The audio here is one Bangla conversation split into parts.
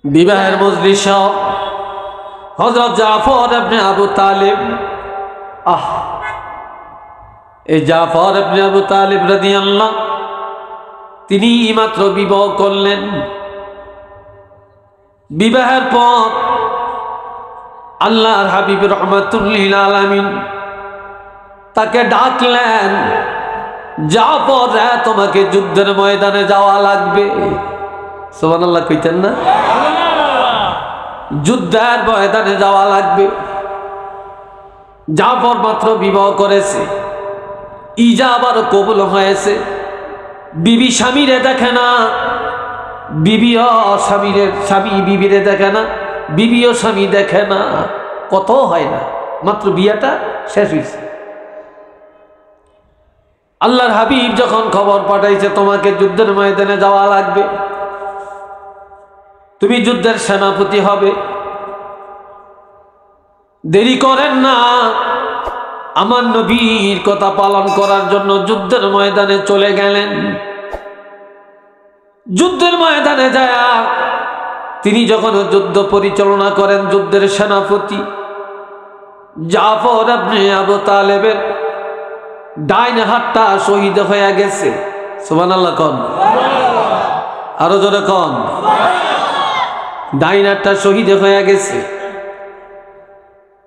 বিবাহের মজলিস হযরত জাফর ইবনে আবু তালিব এই জাফর ইবনে আবু তালিব রাদিয়াল্লাহু তিনি মাত্র বিবাহ করলেন। বিবাহের পর আল্লাহর হাবিব রাহমাতুল লিল আলামিন তাকে ডাকলেন, জাফর তোমাকে যুদ্ধের ময়দানে যাওয়া লাগবে। সুবহানাল্লাহ কইতেন না? যুদ্ধের ময়দানে যাওয়া লাগবে। জাফর মাত্র বিবাহ করেছে, ইজাবার কবুল হয়েছে। বিবি স্বামীরে দেখে না, বিবিও স্বামী বিবিরে দেখে না, বিবিও স্বামী দেখে না, কত হয় না, মাত্র বিয়েটা শেষ হয়েছে। আল্লাহর হাবিব যখন খবর পাঠাইছে তোমাকে যুদ্ধের ময়দানে যাওয়া লাগবে, তুমি যুদ্ধের সেনাপতি হবে, দেরি করেন না। আমার নবীর কথা পালন করার জন্য যুদ্ধের ময়দানে চলে গেলেন। যুদ্ধের ময়দানে যায় তিনি যখন যুদ্ধ পরিচালনা করেন, যুদ্ধের সেনাপতি জাফর ইবনে আবু তালেবের ডাইন হাতটা শহীদ হয়ে গেছে। সুবহানাল্লাহ কোন, আরো জোরে কোন। ডাইন হাতটা শহীদ হয়ে গেছে।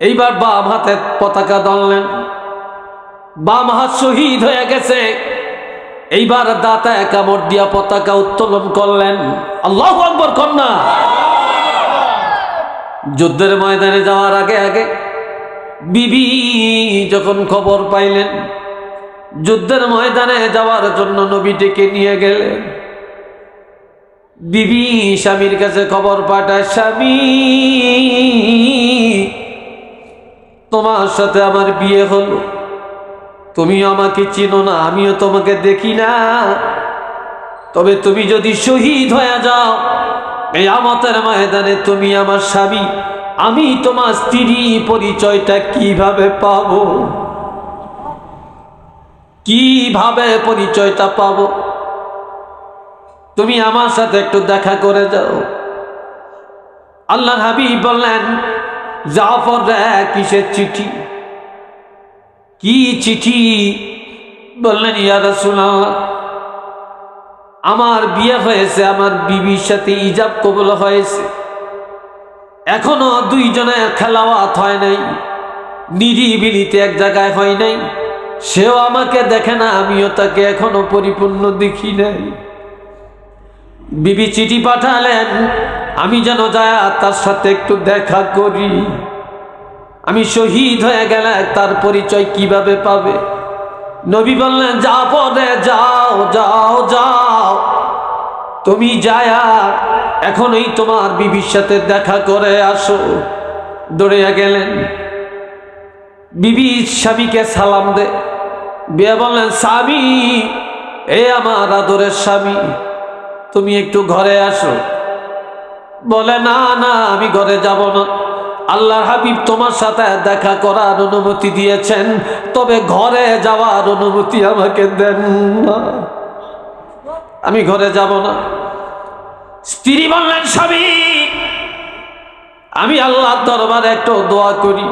এইবার বাম হাতে পতাকা ধরলেন, বাম হাত শহীদ হয়ে গেছে। এইবার দাঁতে কামড় দিয়া পতাকা উত্তোলন করলেন। আল্লাহু আকবার কন্যা। যুদ্ধের ময়দানে যাওয়ার আগে আগে বিবি যখন খবর পাইলেন যুদ্ধের ময়দানে যাওয়ার জন্য নবীটিকে নিয়ে গেলেন, বিবি স্বামীর কাছে খবর পাঠায়, স্বামী তোমার সাথে আমার বিয়ে হলো, তুমি আমাকে চিনো না, আমিও তোমাকে দেখি না, তবে তুমি যদি শহীদ হয়ে যাও কিয়ামতের ময়দানে তুমি আমার স্বামী, আমি তোমার স্ত্রী পরিচয়টা কিভাবে পাবো? কিভাবে পরিচয়টা পাবো? তুমি আমার সাথে একটু দেখা করে যাও। আল্লাহর হাবিব বললেন, জাফর কিসের চিঠি? কি চিঠি? বললেন, ইয়া রাসূলুল্লাহ আমার বিয়ে হয়েছে, আমার বিবির সাথে ইজাব কবুল হয়েছে, এখনো দুইজনের খেলাওয়াত হয় নাই, নিরিবিলিতে এক জায়গায় হয় নাই, সেও আমাকে দেখে না, আমিও তাকে এখনো পরিপূর্ণ দেখি নাই। বিবি চিঠি পাঠালেন, আমি যেন যায় তার সাথে একটু দেখা করি, আমি শহীদ হয়ে গেলে তার পরিচয় কিভাবে পাবে? নবী বললেন, জাফরে যাও যাও যাও, তুমি যায়া এখনই তোমার বিবির সাথে দেখা করে আসো। দৌড়ে গেলেন, বিবি স্বামীকে সালাম দে, বিয়ে বললেন, স্বামী এ আমার আদরের স্বামী, তুমি একটু ঘরে আসো। বলে, না না আমি ঘরে যাব না, আল্লাহর হাবিব তোমার সাথে দেখা করার অনুমতি দিয়েছেন, তবে ঘরে যাওয়ার অনুমতি আমাকে দেন না, আমি ঘরে যাব না। স্ত্রী বললেন, স্বামী আমি আল্লাহর দরবারে একটু দোয়া করি,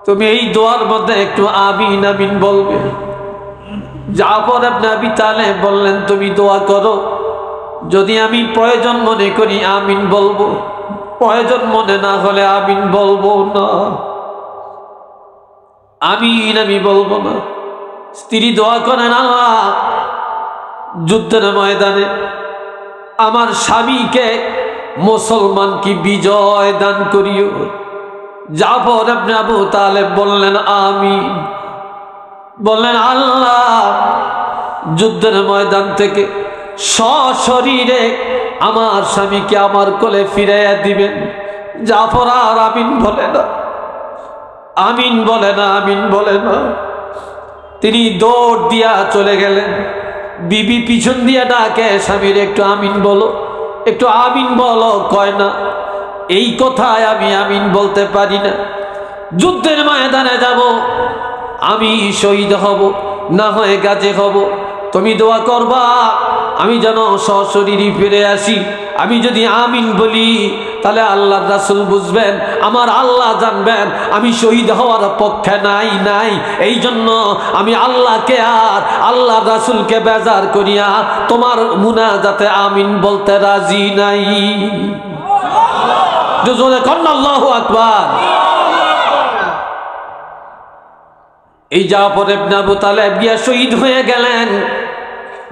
তুমি এই দোয়ার মধ্যে একটু আমিন আমিন বলবে। জাফর ইবনে আবি তালেব বললেন, তুমি দোয়া করো, যদি আমি প্রয়োজন মনে করি আমিন বলবো, প্রয়োজন মনে না হলে আমিন বলবো না, আমিন আমি বলবো না। স্ত্রী দোয়া করেন, আল্লাহ যুদ্ধের ময়দানে আমার স্বামীকে মুসলমান কি বিজয় দান করিও। জাফর ইবনে আবু তালেব বললেন, আমিন। বললেন, আল্লাহ যুদ্ধের ময়দান থেকে সশরীরে আমার স্বামীকে আমার কোলে ফিরাইয়া দিবেন। জাফর আর আমিন বলে না, আমিন বলে না, আমিন বলে না। তিনি দৌড় দিয়া চলে গেলেন, বিবি পিছন দিয়া ডাকে, স্বামীর একটু আমিন বলো, একটু আমিন বলো, কয় না। এই কথায় আমি আমিন বলতে পারি না, যুদ্ধের ময়দানে যাব, আমি শহীদ হব, না হয় গাজী হব, তুমি দোয়া করবা আমি যেন সশরীরে ফিরে আসি, আমি যদি আমিন বলি তাহলে আল্লাহর রাসূল বুঝবেন, আমার আল্লাহ জানবেন আমি শহীদ হওয়ার পক্ষে নাই। এই জন্য আমি আল্লাহকে আর আল্লাহর রাসূলকে বেজার করিয়া তোমার মুনাজাতে আমিন বলতে রাজি নাই। জোরে কন্না আল্লাহু আকবার। এই জাফর ইবনে আবু তালেব গিয়া শহীদ হয়ে গেলেন।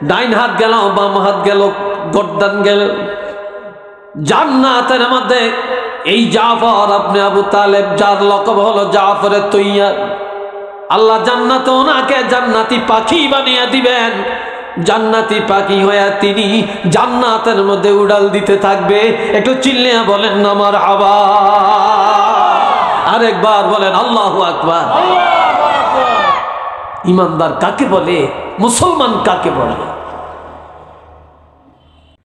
ডাইন হাত গেল, বাম হাত গেল, গর্দান গেল। জান্নাতের মধ্যে এই জাফর ইবনে আবু তালেব, যার লকব হলো জাফরে তৈয়ার, আল্লাহ জান্নাতে ওনাকে জান্নাতি পাখি বানিয়ে দিবেন। জান্নাতি পাখি হয়ে তিনি জান্নাতের মধ্যে উড়াল দিতে থাকবে। একটু চিল্লিয়া বলেন না মারহাবা। আরেকবার বলেন আল্লাহু আকবার। ইমানদার কাকে বলে? মুসলমান কাকে বলে?